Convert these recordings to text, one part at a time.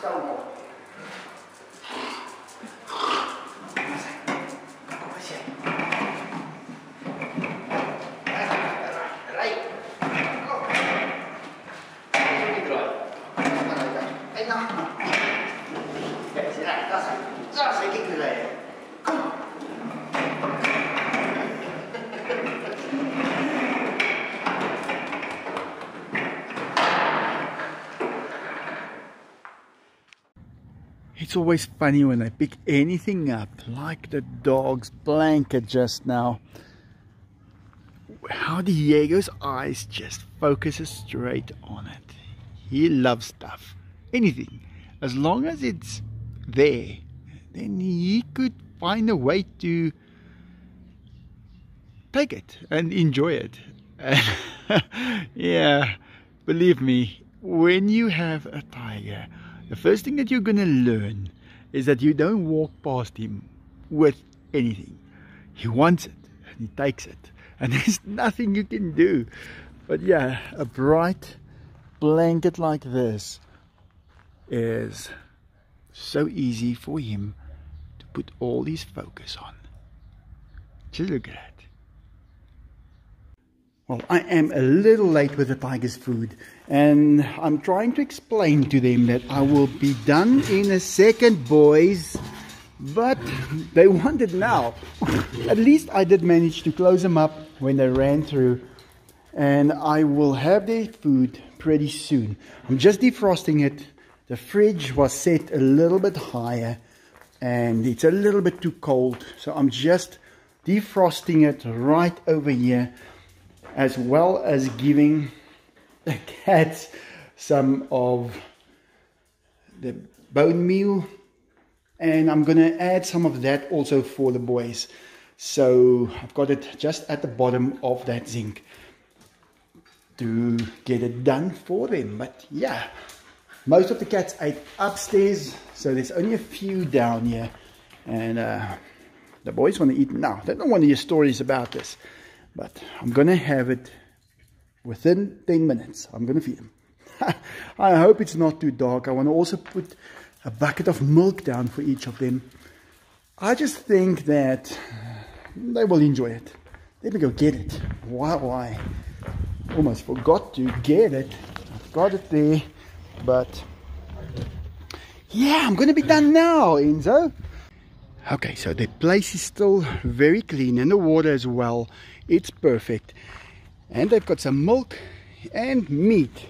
Stonewall. It's always funny when I pick anything up, like the dog's blanket just now, how Diego's eyes just focuses straight on it. He loves stuff, anything, as long as it's there, then he could find a way to take it and enjoy it. Yeah, believe me, when you have a tiger, the first thing that you're going to learn is that you don't walk past him with anything. He wants it and he takes it, and there's nothing you can do. But yeah, a bright blanket like this is so easy for him to put all his focus on. Just look at that. Well, I am a little late with the tiger's food, and I'm trying to explain to them that I will be done in a second, boys, but they want it now. At least I did manage to close them up when they ran through, and I will have their food pretty soon. I'm just defrosting it. The fridge was set a little bit higher and it's a little bit too cold, so I'm just defrosting it right over here, as well as giving the cats some of the bone meal, and I'm gonna add some of that also for the boys. So I've got it just at the bottom of that zinc to get it done for them. But yeah, most of the cats ate upstairs, so there's only a few down here, and the boys want to eat now. They don't want to hear stories about this, but I'm gonna have it within 10 minutes. I'm gonna feed them. I hope it's not too dark. I want to also put a bucket of milk down for each of them. I just think that they will enjoy it. Let me go get it. Wow, I almost forgot to get it. I've got it there, but yeah, I'm gonna be done now, Enzo. Okay, so the place is still very clean, and the water as well. It's perfect, and they've got some milk and meat.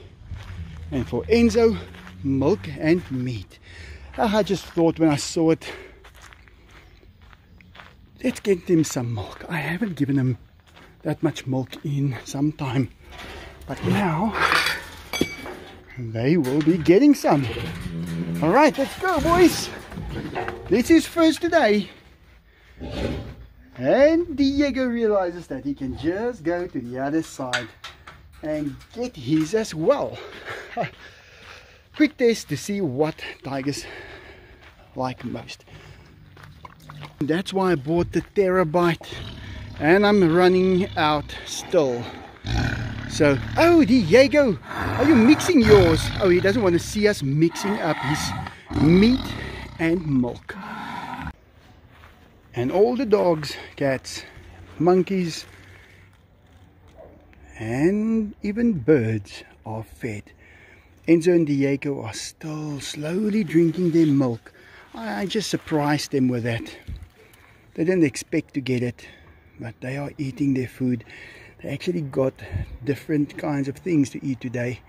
And for Enzo, milk and meat. I just thought when I saw it, let's get them some milk. I haven't given them that much milk in some time, but now they will be getting some. All right, let's go, boys. This is first today. And Diego realizes that he can just go to the other side and get his as well. Quick test to see what tigers like most. That's why I bought the terabyte, and I'm running out still. So, oh, Diego, are you mixing yours? Oh, he doesn't want to see us mixing up his meat and milk. And all the dogs, cats, monkeys, and even birds are fed. Enzo and Diego are still slowly drinking their milk. I just surprised them with that. They didn't expect to get it, but they are eating their food. They actually got different kinds of things to eat today.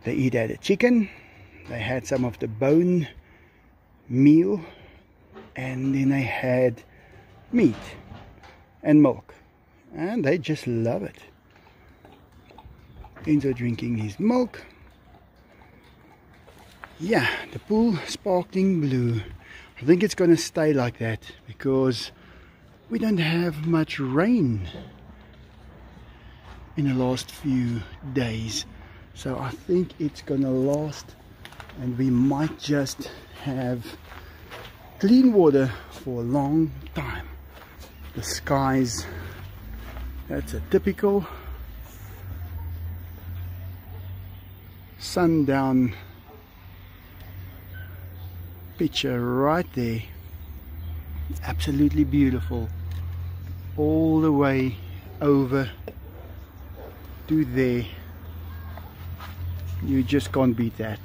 They had a chicken, they had some of the bone meal, and then they had meat and milk, and they just love it. Enzo drinking his milk. Yeah, the pool sparkling blue. I think it's going to stay like that because we don't have much rain in the last few days, so I think it's going to last, and we might just have clean water for a long time. The skies, that's a typical sundown picture right there. Absolutely beautiful. All the way over to there. You just can't beat that.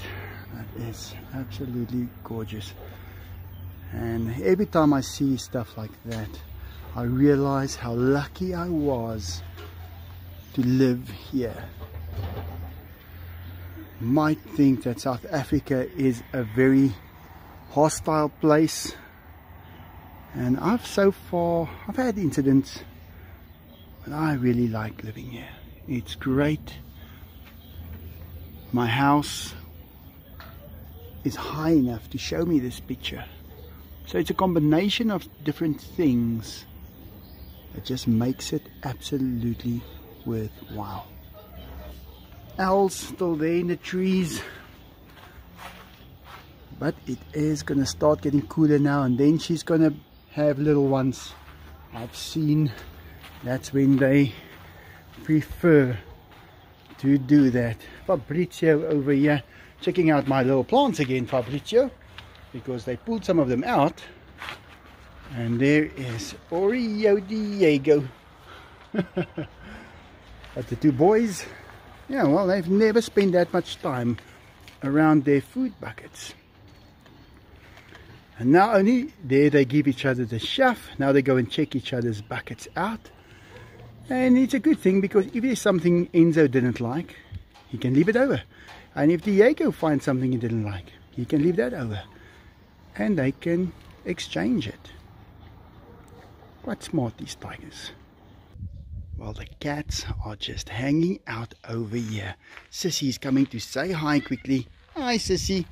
That is absolutely gorgeous. And every time I see stuff like that, I realize how lucky I was to live here. Might think that South Africa is a very hostile place, and I've had incidents, but I really like living here. It's great. My house is high enough to show me this picture, so it's a combination of different things that just makes it absolutely worthwhile. Owls still there in the trees, but it is gonna start getting cooler now, and then she's gonna have little ones. I've seen that's when they prefer to do that. Fabrizio over here checking out my little plants again, Fabrizio, because they pulled some of them out. And there is Oreo Diego. But the two boys, yeah, well, they've never spent that much time around their food buckets. And now only there they give each other the shove, now they go and check each other's buckets out. And it's a good thing, because if there's something Enzo didn't like, he can leave it over. And if Diego finds something he didn't like, he can leave that over. And they can exchange it. Quite smart, these tigers. Well, the cats are just hanging out over here. Sissy's coming to say hi quickly. Hi, Sissy.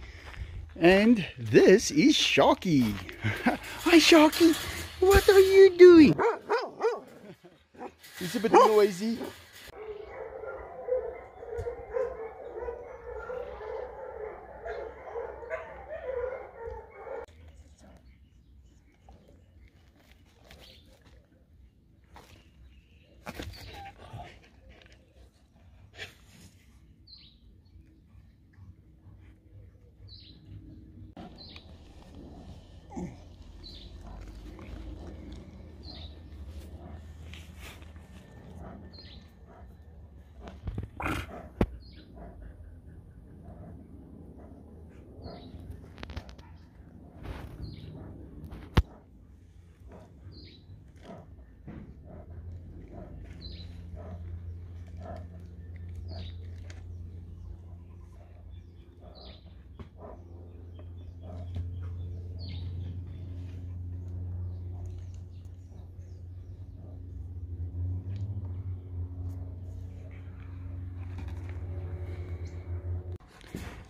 And this is Sharky. Hi, Sharky. What are you doing? He's a bit noisy.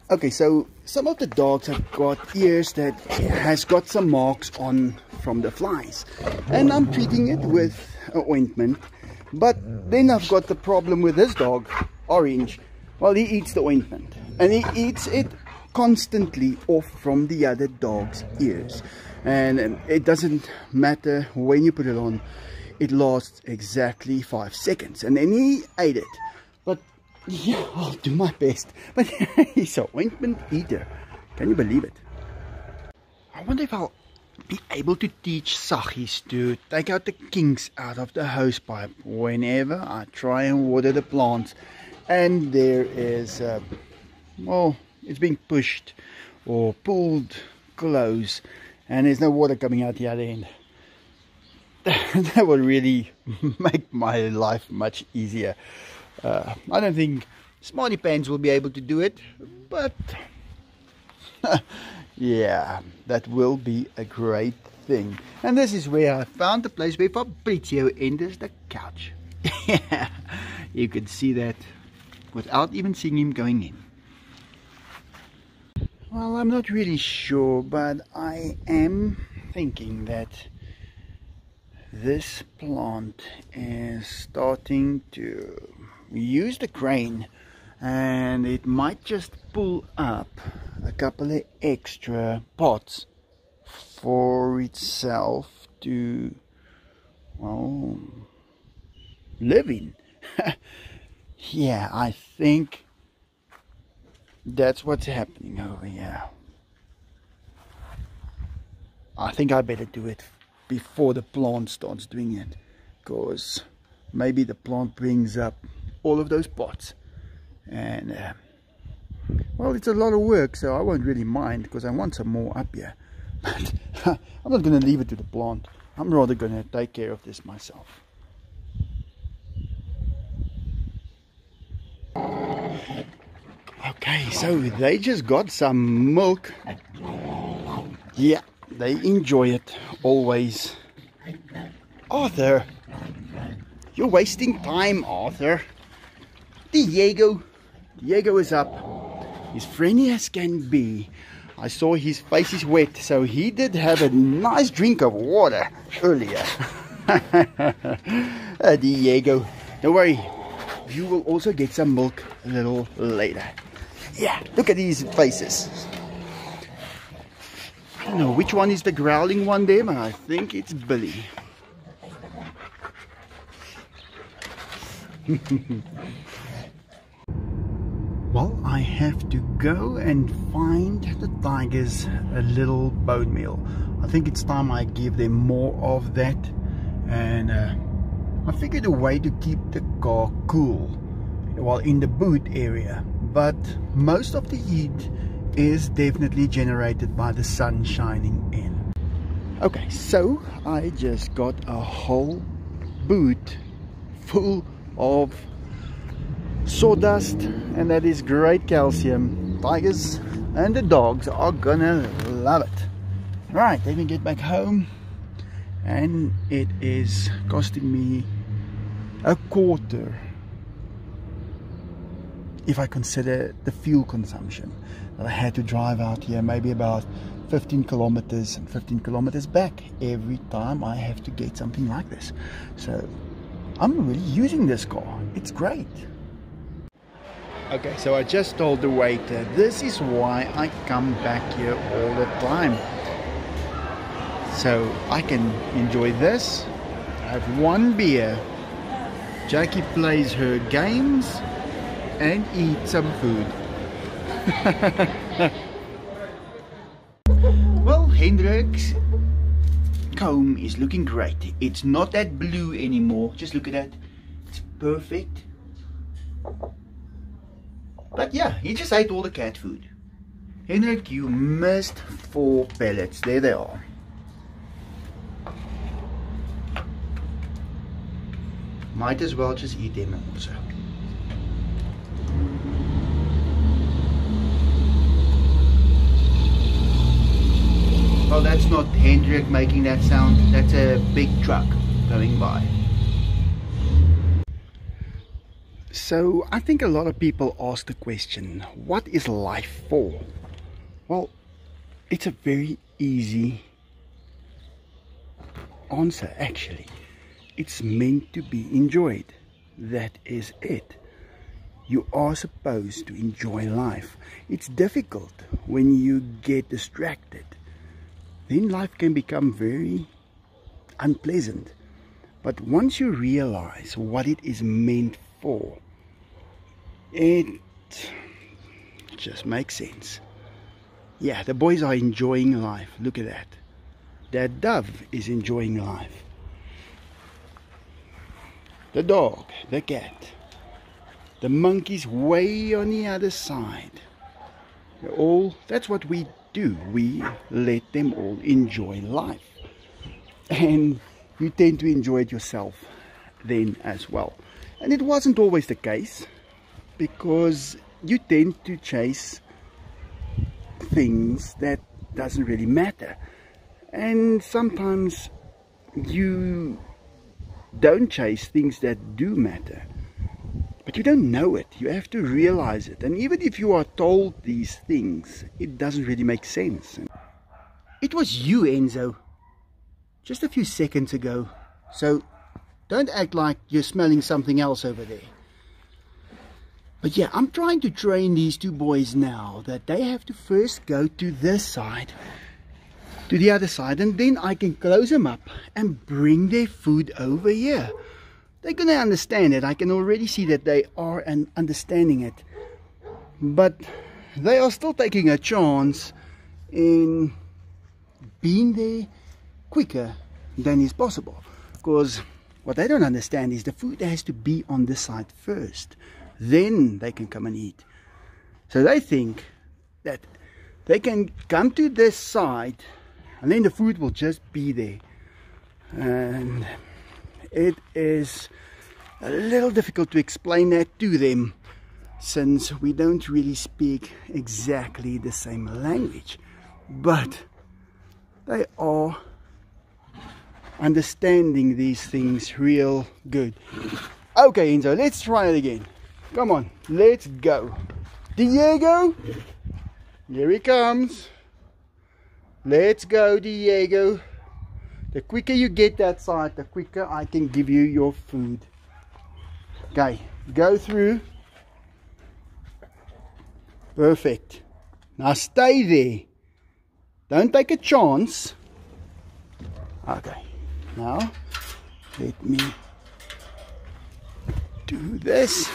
Okay, so some of the dogs have got ears that has got some marks on from the flies, and I'm treating it with an ointment. But then I've got the problem with this dog, Orange. Well, he eats the ointment, and he eats it constantly off from the other dog's ears, and it doesn't matter when you put it on, it lasts exactly 5 seconds, and then he ate it. But yeah, I'll do my best. But he's an ointment eater. Can you believe it? I wonder if I'll be able to teach Saggies to take out the kinks out of the hosepipe whenever I try and water the plants. And there is, well, it's being pushed or pulled close, and there's no water coming out the other end. That will really make my life much easier. I don't think Smarty Pants will be able to do it, but yeah, that will be a great thing. And this is where I found the place where Fabrizio enters the couch. Yeah, you can see that without even seeing him going in. Well, I'm not really sure, but I am thinking that this plant is starting to use the grain, and it might just pull up a couple of extra pots for itself to, well, live in. Yeah, I think that's what's happening over here. I think I better do it before the plant starts doing it, because maybe the plant brings up all of those pots, and well, it's a lot of work, so I won't really mind, because I want some more up here. But I'm not going to leave it to the plant. I'm rather going to take care of this myself. Okay, so they just got some milk. Yeah, they enjoy it always. Arthur, you're wasting time, Arthur. Diego is up. He's friendly as can be. I saw his face is wet, so he did have a nice drink of water earlier. Diego, don't worry. You will also get some milk a little later. Yeah, look at these faces. I don't know which one is the growling one there, but I think it's Billy. Well, I have to go and find the tigers a little bone meal. I think it's time I give them more of that. And I figured a way to keep the car cool while in the boot area. But most of the heat is definitely generated by the sun shining in. Okay, so I just got a whole boot full of sawdust, and that is great calcium. Tigers and the dogs are gonna love it. Right, let me get back home, and it is costing me $1/4 if I consider the fuel consumption that I had to drive out here, maybe about 15 kilometers and 15 kilometers back every time I have to get something like this. So I'm really using this car. It's great. Okay, so I just told the waiter, this is why I come back here all the time. So I can enjoy this, I have one beer, Jackie plays her games, and eat some food. Well, Hendrik's comb is looking great. It's not that blue anymore. Just look at that. It's perfect. But yeah, he just ate all the cat food. Hendrik, you missed 4 pellets. There they are. Might as well just eat them also. Oh, that's not Hendrik making that sound. That's a big truck going by. So I think a lot of people ask the question, what is life for? Well, it's a very easy answer actually. It's meant to be enjoyed. That is it. You are supposed to enjoy life. It's difficult when you get distracted. Then life can become very unpleasant. But once you realize what it is meant for, it just makes sense. Yeah, the boys are enjoying life. Look at that. That dove is enjoying life. The dog, the cat, the monkeys way on the other side. That's what we do. We let them all enjoy life. And you tend to enjoy it yourself then as well. And it wasn't always the case, because you tend to chase things that doesn't really matter. And sometimes you don't chase things that do matter, but you don't know it. You have to realize it. And even if you are told these things, it doesn't really make sense. It was you, Enzo, just a few seconds ago. So don't act like you're smelling something else over there. But yeah, I'm trying to train these 2 boys now that they have to first go to this side, to the other side, and then I can close them up and bring their food over here. They're going to understand it. I can already see that they are understanding it. But they are still taking a chance in been there quicker than is possible. Because what they don't understand is the food has to be on this side first. Then they can come and eat. So they think that they can come to this side and then the food will just be there. And it is a little difficult to explain that to them, since we don't really speak exactly the same language. But they are understanding these things real good. Okay, Enzo, let's try it again. Come on, let's go. Diego, here he comes. Let's go, Diego. The quicker you get that side, the quicker I can give you your food. Okay, go through. Perfect. Now stay there. Don't take a chance. Okay, now let me do this.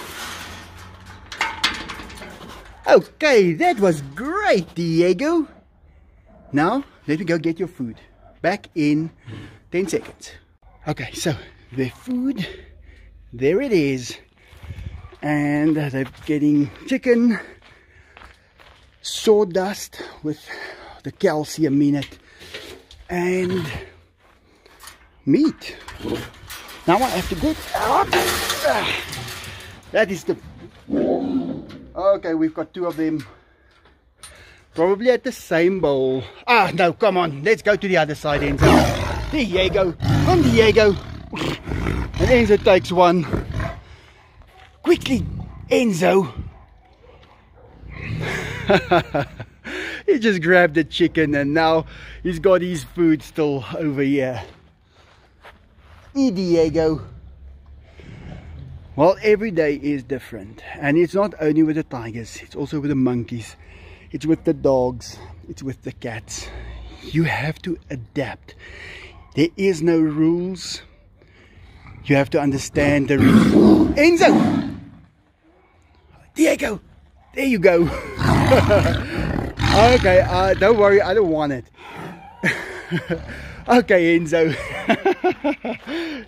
Okay, that was great, Diego. Now let me go get your food. Back in 10 seconds. Okay, so the food, there it is. And they're getting chicken sawdust with the calcium in it and meat. Now I have to get out. That is the... Okay, we've got two of them. Probably at the same bowl. Ah, no, come on. Let's go to the other side, Enzo. Diego. Come, Diego. And Enzo takes one. Quickly, Enzo. He just grabbed the chicken and now he's got his food still over here. Eat, Diego. Well, every day is different. And it's not only with the tigers. It's also with the monkeys. It's with the dogs, it's with the cats. You have to adapt. There is no rules. You have to understand the rules. Enzo! Diego! There you go. Okay, don't worry, I don't want it. Okay, Enzo.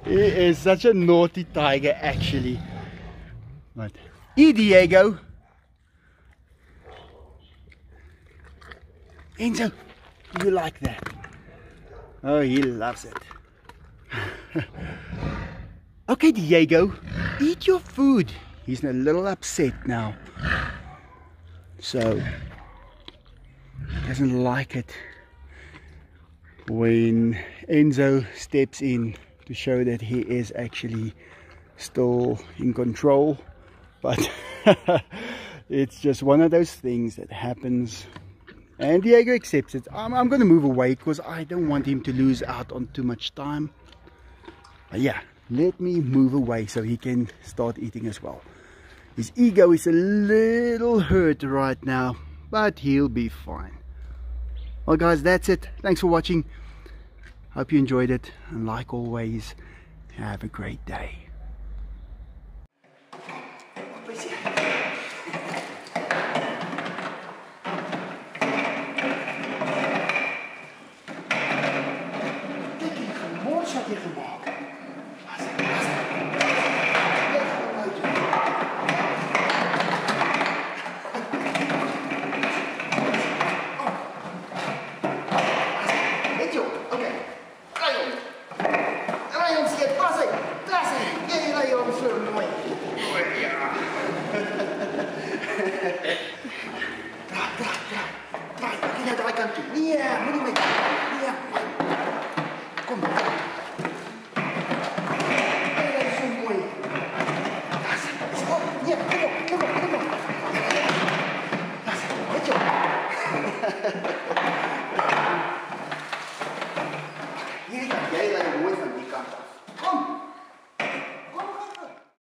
He is such a naughty tiger, actually. But, Diego. Enzo, you like that? Oh, he loves it. Okay, Diego, eat your food. He's a little upset now. So, he doesn't like it when Enzo steps in to show that he is actually still in control. But it's just one of those things that happens. And Diego accepts it. I'm going to move away because I don't want him to lose out on too much time. But yeah, let me move away so he can start eating as well. His ego is a little hurt right now, but he'll be fine. Well guys, that's it. Thanks for watching. Hope you enjoyed it. And like always, have a great day. Kom maar.